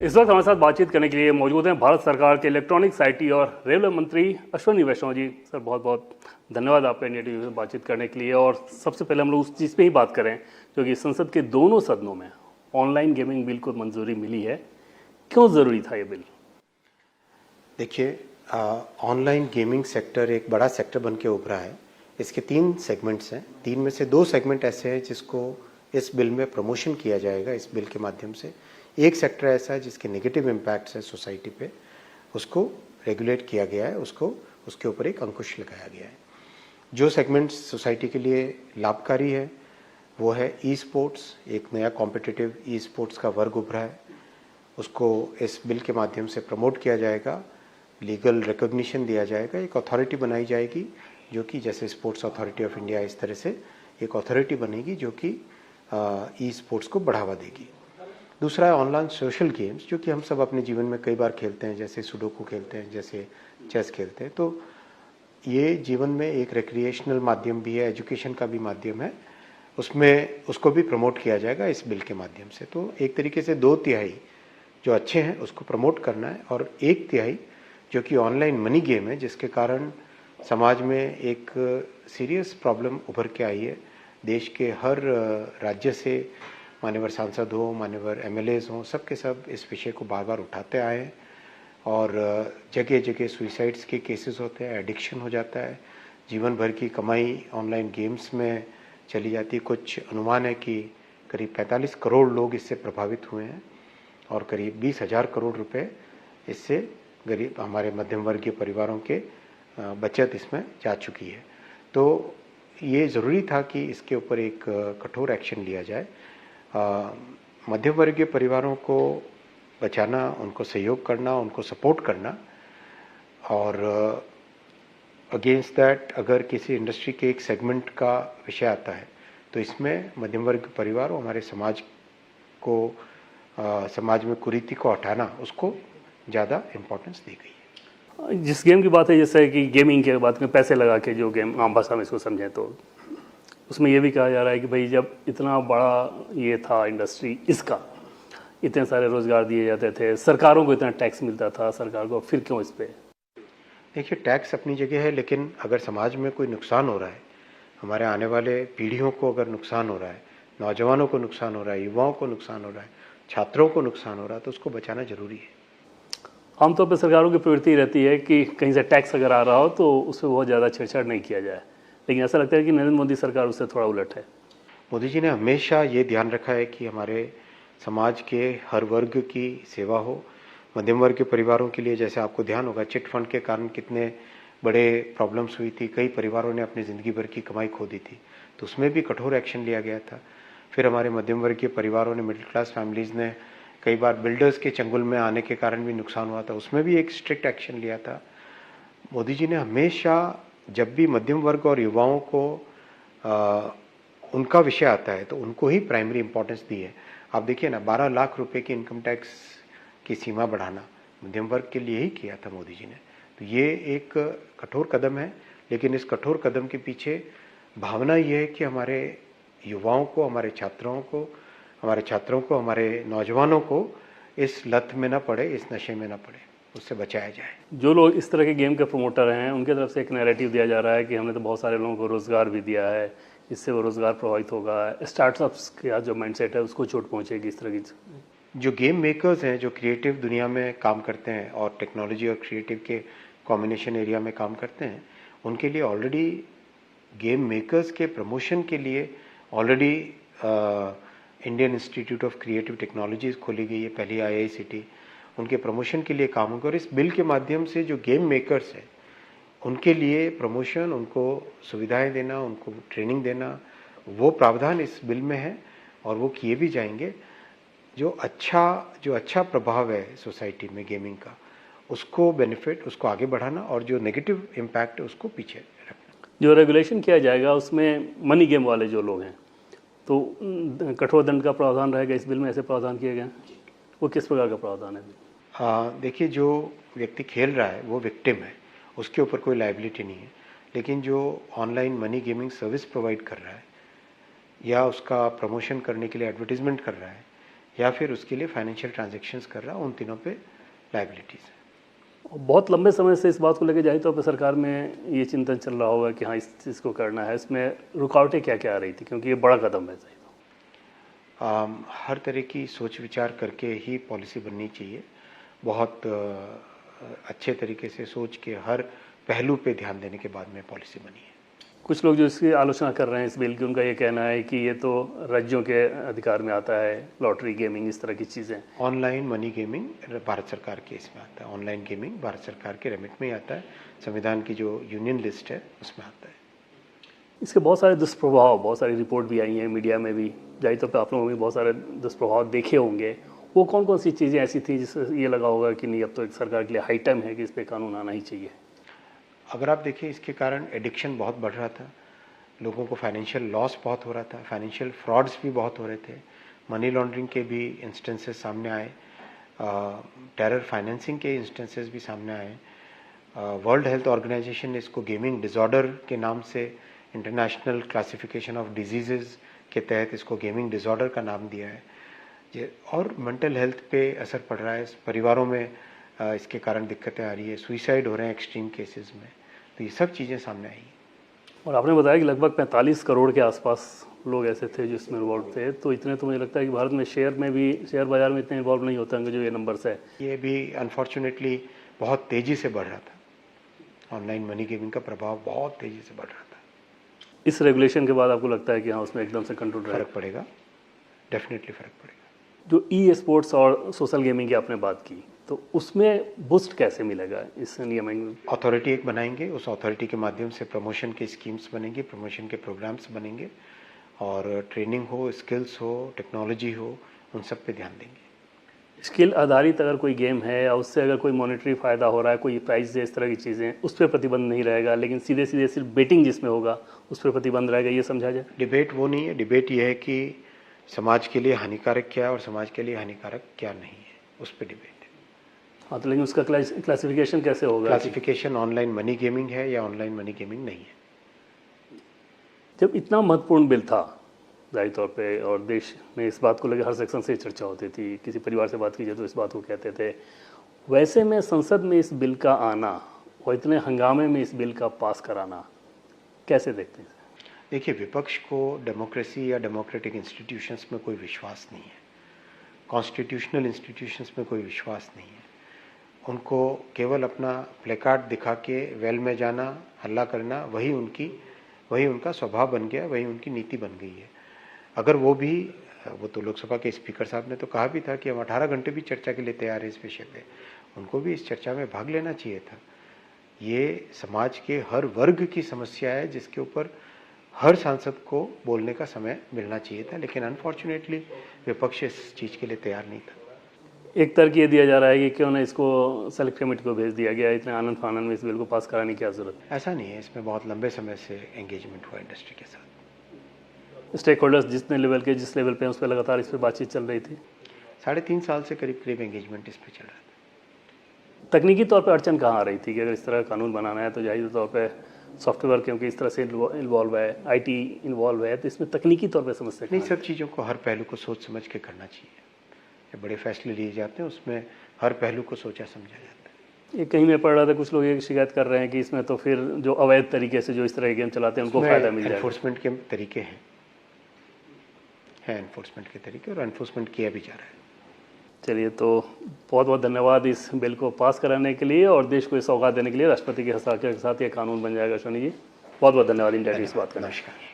इस वक्त हमारे साथ बातचीत करने के लिए मौजूद हैं भारत सरकार के इलेक्ट्रॉनिक्स आईटी और रेलवे मंत्री अश्विनी वैष्णव जी। सर बहुत बहुत धन्यवाद आपका इंडिया टीवी से बातचीत करने के लिए। और सबसे पहले हम लोग उस चीज़ पे ही बात करें जो कि संसद के दोनों सदनों में ऑनलाइन गेमिंग बिल को मंजूरी मिली है। क्यों ज़रूरी था ये बिल? देखिए, ऑनलाइन गेमिंग सेक्टर एक बड़ा सेक्टर बन के उभरा है। इसके 3 सेगमेंट्स हैं। 3 में से 2 सेगमेंट ऐसे हैं जिसको इस बिल में प्रमोशन किया जाएगा। इस बिल के माध्यम से एक सेक्टर ऐसा है जिसके नेगेटिव इम्पैक्ट्स है सोसाइटी पे, उसको रेगुलेट किया गया है, उसके ऊपर एक अंकुश लगाया गया है। जो सेगमेंट सोसाइटी के लिए लाभकारी है वो है ई स्पोर्ट्स। एक नया कॉम्पिटिटिव ई स्पोर्ट्स का वर्ग उभरा है, उसको इस बिल के माध्यम से प्रमोट किया जाएगा, लीगल रिकॉग्निशन दिया जाएगा, एक अथॉरिटी बनाई जाएगी जो कि जैसे स्पोर्ट्स अथॉरिटी ऑफ इंडिया, इस तरह से एक अथॉरिटी बनेगी जो कि ई स्पोर्ट्स को बढ़ावा देगी। दूसरा है ऑनलाइन सोशल गेम्स, जो कि हम सब अपने जीवन में कई बार खेलते हैं, जैसे सुडोकू खेलते हैं, जैसे चेस खेलते हैं। तो ये जीवन में एक रिक्रिएशनल माध्यम भी है, एजुकेशन का भी माध्यम है, उसमें उसको भी प्रमोट किया जाएगा इस बिल के माध्यम से। तो एक तरीके से 2/3 जो अच्छे हैं उसको प्रमोट करना है, और 1/3 जो कि ऑनलाइन मनी गेम है, जिसके कारण समाज में एक सीरियस प्रॉब्लम उभर के आई है। देश के हर राज्य से मान्यवर सांसद हो, मान्यवर MLAs हों, सब के सब इस विषय को बार बार उठाते आए हैं, और जगह जगह सुइसाइड्स के केसेस होते हैं, एडिक्शन हो जाता है, जीवन भर की कमाई ऑनलाइन गेम्स में चली जाती है। कुछ अनुमान है कि करीब 45 करोड़ लोग इससे प्रभावित हुए हैं, और करीब 20,000 करोड़ रुपए इससे गरीब हमारे मध्यम वर्गीय परिवारों के बचत इसमें जा चुकी है। तो ये ज़रूरी था कि इसके ऊपर एक कठोर एक्शन लिया जाए। मध्यम वर्गीय परिवारों को बचाना, उनको सहयोग करना, उनको सपोर्ट करना, और अगेंस्ट दैट अगर किसी इंडस्ट्री के एक सेगमेंट का विषय आता है तो इसमें मध्यम वर्ग परिवार और हमारे समाज को समाज में कुरीति को हटाना, उसको ज़्यादा इम्पोर्टेंस दी गई है। जिस गेम की बात है, जैसे कि गेमिंग की बात में पैसे लगा के जो गेम, आम भाषा में इसको समझें तो उसमें यह भी कहा जा रहा है कि भाई जब इतना बड़ा ये था इंडस्ट्री, इसका इतने सारे रोजगार दिए जाते थे, सरकारों को इतना टैक्स मिलता था सरकार को, फिर क्यों इस पे? देखिए, टैक्स अपनी जगह है, लेकिन अगर समाज में कोई नुकसान हो रहा है, हमारे आने वाले पीढ़ियों को अगर नुकसान हो रहा है, नौजवानों को नुकसान हो रहा है, युवाओं को नुकसान हो रहा है, छात्रों को नुकसान हो रहा है, तो उसको बचाना जरूरी है। आमतौर पर सरकारों की प्रवृत्ति रहती है कि कहीं से टैक्स अगर आ रहा हो तो उसमें बहुत ज़्यादा छेड़छाड़ नहीं किया जाए, लेकिन ऐसा लगता है कि नरेंद्र मोदी सरकार उससे थोड़ा उलट है। मोदी जी ने हमेशा ये ध्यान रखा है कि हमारे समाज के हर वर्ग की सेवा हो। मध्यम वर्ग के परिवारों के लिए, जैसे आपको ध्यान होगा, चिट फंड के कारण कितने बड़े प्रॉब्लम्स हुई थी, कई परिवारों ने अपनी ज़िंदगी भर की कमाई खो दी थी, तो उसमें भी कठोर एक्शन लिया गया था। फिर हमारे मध्यम वर्ग के परिवारों ने, मिडिल क्लास फैमिलीज़ ने कई बार बिल्डर्स के चंगुल में आने के कारण भी नुकसान हुआ था, उसमें भी एक स्ट्रिक्ट एक्शन लिया था। मोदी जी ने हमेशा जब भी मध्यम वर्ग और युवाओं को उनका विषय आता है तो उनको ही प्राइमरी इंपॉर्टेंस दी है। आप देखिए ना, 12 लाख रुपए की इनकम टैक्स की सीमा बढ़ाना मध्यम वर्ग के लिए ही किया था मोदी जी ने। तो ये एक कठोर कदम है, लेकिन इस कठोर कदम के पीछे भावना ये है कि हमारे युवाओं को, हमारे छात्रों को, हमारे नौजवानों को इस लत में ना पड़े, इस नशे में ना पड़े, उससे बचाया जाए। जो लोग इस तरह के गेम के प्रमोटर हैं उनकी तरफ से एक नैरेटिव दिया जा रहा है कि हमने तो बहुत सारे लोगों को रोज़गार भी दिया है, इससे वो रोज़गार प्रभावित होगा, स्टार्टअप्स का जो माइंडसेट है उसको चोट पहुंचेगी, इस तरह की। जो गेम मेकर्स हैं, जो क्रिएटिव दुनिया में काम करते हैं और टेक्नोलॉजी और क्रिएटिव के कॉम्बिनेशन एरिया में काम करते हैं, उनके लिए ऑलरेडी गेम मेकर्स के प्रमोशन के लिए already Indian institute of creative technologies खोली गई है, पहली IICT, उनके प्रमोशन के लिए काम होगा। और इस बिल के माध्यम से जो गेम मेकर्स हैं उनके लिए प्रमोशन, उनको सुविधाएं देना, उनको ट्रेनिंग देना, वो प्रावधान इस बिल में है, और वो किए भी जाएंगे। जो अच्छा प्रभाव है सोसाइटी में गेमिंग का, उसको बेनिफिट, उसको आगे बढ़ाना, और जो नेगेटिव इम्पैक्ट है उसको पीछे रखना। जो रेगुलेशन किया जाएगा उसमें मनी गेम वाले जो लोग हैं तो कठोर दंड का प्रावधान रहेगा इस बिल में, ऐसे प्रावधान किए गए? वो किस प्रकार का प्रावधान है? देखिए, जो व्यक्ति खेल रहा है वो विक्टिम है, उसके ऊपर कोई लायबिलिटी नहीं है, लेकिन जो online money gaming service provide कर रहा है, या उसका प्रमोशन करने के लिए एडवर्टीजमेंट कर रहा है, या फिर उसके लिए फाइनेंशियल ट्रांजैक्शंस कर रहा, उन तीनों पे लायबिलिटीज़ है। और बहुत लंबे समय से इस बात को लेकर जाहिर तौर पर सरकार में ये चिंतन चल रहा होगा कि हाँ इस चीज़ को करना है, इसमें रुकावटें क्या क्या आ रही थी, क्योंकि ये बड़ा कदम है सही तो। हर तरह की सोच विचार करके ही पॉलिसी बननी चाहिए। बहुत अच्छे तरीके से सोच के हर पहलू पे ध्यान देने के बाद में पॉलिसी बनी है। कुछ लोग जो इसकी आलोचना कर रहे हैं इस बिल की, उनका ये कहना है कि ये तो राज्यों के अधिकार में आता है, लॉटरी गेमिंग इस तरह की चीज़ें। ऑनलाइन मनी गेमिंग भारत सरकार के इसमें आता है, ऑनलाइन गेमिंग भारत सरकार के रेमिट में ही आता है, संविधान की जो यूनियन लिस्ट है उसमें आता है। इसके बहुत सारे दुष्प्रभाव, बहुत सारी रिपोर्ट भी आई हैं मीडिया में भी, जाहिर तौर पर आप लोगों ने बहुत सारे दुष्प्रभाव देखे होंगे। वो कौन कौन सी चीज़ें ऐसी थी जिससे ये लगा होगा कि नहीं अब तो एक सरकार के लिए हाई टाइम है कि इस पर कानून आना ही चाहिए? अगर आप देखिए, इसके कारण एडिक्शन बहुत बढ़ रहा था, लोगों को फाइनेंशियल लॉस बहुत हो रहा था, फाइनेंशियल फ्रॉड्स भी बहुत हो रहे थे, मनी लॉन्ड्रिंग के भी इंस्टेंसेस सामने आए, टेरर फाइनेंसिंग के इंस्टेंसेस भी सामने आए। वर्ल्ड हेल्थ ऑर्गेनाइजेशन ने इसको गेमिंग डिसऑर्डर के नाम से, इंटरनेशनल क्लासिफिकेशन ऑफ डिजीज़ के तहत इसको गेमिंग डिसऑर्डर का नाम दिया है। और मेंटल हेल्थ पे असर पड़ रहा है, परिवारों में इसके कारण दिक्कतें आ रही है, सुइसाइड हो रहे हैं एक्सट्रीम केसेस में, तो ये सब चीज़ें सामने आई हैं। और आपने बताया कि लगभग 45 करोड़ के आसपास लोग ऐसे थे जो इसमें इन्वॉल्व थे, तो इतने तो मुझे लगता है कि भारत में शेयर बाजार में इतने इन्वॉल्व नहीं होते होंगे जो ये नंबर्स है। ये भी अनफॉर्चुनेटली बहुत तेज़ी से बढ़ रहा था, ऑनलाइन मनी गेमिंग का प्रभाव बहुत तेज़ी से बढ़ रहा था। इस रेगुलेशन के बाद आपको लगता है कि हाँ उसमें एकदम से कंट्रोल रहेगा? फ़र्क पड़ेगा, डेफिनेटली फ़र्क पड़ेगा। जो ई स्पोर्ट्स और सोशल गेमिंग की आपने बात की, तो उसमें बूस्ट कैसे मिलेगा इस नियम में? अथॉरिटी एक बनाएंगे, उस अथॉरिटी के माध्यम से प्रमोशन के स्कीम्स बनेंगे, प्रमोशन के प्रोग्राम्स बनेंगे, और ट्रेनिंग हो, स्किल्स हो, टेक्नोलॉजी हो, उन सब पे ध्यान देंगे। स्किल आधारित अगर कोई गेम है या उससे अगर कोई मॉनेटरी फ़ायदा हो रहा है, कोई प्राइस है, इस तरह की चीज़ें, उस पर प्रतिबंध नहीं रहेगा, लेकिन सीधे सीधे सिर्फ बेटिंग जिसमें होगा उस पर प्रतिबंध रहेगा, ये समझा जाए? डिबेट वो नहीं है, डिबेट ये है कि समाज के लिए हानिकारक क्या है और समाज के लिए हानिकारक क्या नहीं है, उस पर डिबेट है। हाँ, तो लेकिन उसका क्लासिफिकेशन कैसे होगा? क्लासिफिकेशन ऑनलाइन मनी गेमिंग है या ऑनलाइन मनी गेमिंग नहीं है। जब इतना महत्वपूर्ण बिल था जाहिर तौर पे, और देश में इस बात को लेकर हर सेक्शन से चर्चा होती थी, किसी परिवार से बात कीजिए तो इस बात को कहते थे, वैसे में संसद में इस बिल का आना और इतने हंगामे में इस बिल का पास कराना कैसे देखते हैं? देखिए, विपक्ष को डेमोक्रेसी या डेमोक्रेटिक इंस्टीट्यूशंस में कोई विश्वास नहीं है, कॉन्स्टिट्यूशनल इंस्टीट्यूशंस में कोई विश्वास नहीं है। उनको केवल अपना प्लेकार्ड दिखा के वेल में जाना, हल्ला करना, वही उनका स्वभाव बन गया, वही उनकी नीति बन गई है। अगर वो तो लोकसभा के स्पीकर साहब ने तो कहा भी था कि हम 18 घंटे भी चर्चा के लिए तैयार है इस विषय पे, उनको भी इस चर्चा में भाग लेना चाहिए था। ये समाज के हर वर्ग की समस्या है जिसके ऊपर हर सांसद को बोलने का समय मिलना चाहिए था, लेकिन अनफॉर्चुनेटली विपक्ष इस चीज़ के लिए तैयार नहीं था। एक तर्क ये दिया जा रहा है कि क्यों ना इसको सेलेक्ट कमेटी को भेज दिया गया, इतने आनंद फानन में इस बिल को पास कराने की क्या जरूरत है? ऐसा नहीं है, इसमें बहुत लंबे समय से एंगेजमेंट हुआ इंडस्ट्री के साथ। स्टेक होल्डर्स जिस लेवल पे हैं उस पर लगातार इस पर बातचीत चल रही थी। 3.5 साल से करीब एंगेजमेंट इस पर चल रहा था। तकनीकी तौर पर अड़चन कहाँ आ रही थी कि अगर इस तरह का कानून बनाना है तो जाहिर तौर पर सॉफ्टवेयर क्योंकि इस तरह से इन्वॉल्व है, IT इन्वॉल्व है, तो इसमें तकनीकी तौर पर समस्या नहीं, सब चीज़ों को हर पहलू को सोच समझ के करना चाहिए। जब बड़े फैसले लिए जाते हैं उसमें हर पहलू को सोचा समझा जाता है। ये कहीं में पढ़ रहा था, कुछ लोग ये शिकायत कर रहे हैं कि इसमें तो फिर जो अवैध तरीके से जो इस तरह के गेम चलाते हैं उनको फ़ायदा मिल जाएगा। एनफोर्समेंट के तरीके हैं एनफोर्समेंट के तरीके, और एनफोर्समेंट किया भी जा रहा है। चलिए, तो बहुत बहुत धन्यवाद इस बिल को पास कराने के लिए और देश को ये सौगात देने के लिए। राष्ट्रपति के हस्ताक्षर के साथ ये कानून बन जाएगा। अश्वनी जी, बहुत बहुत धन्यवाद इंडिया की इस बात का। नमस्कार।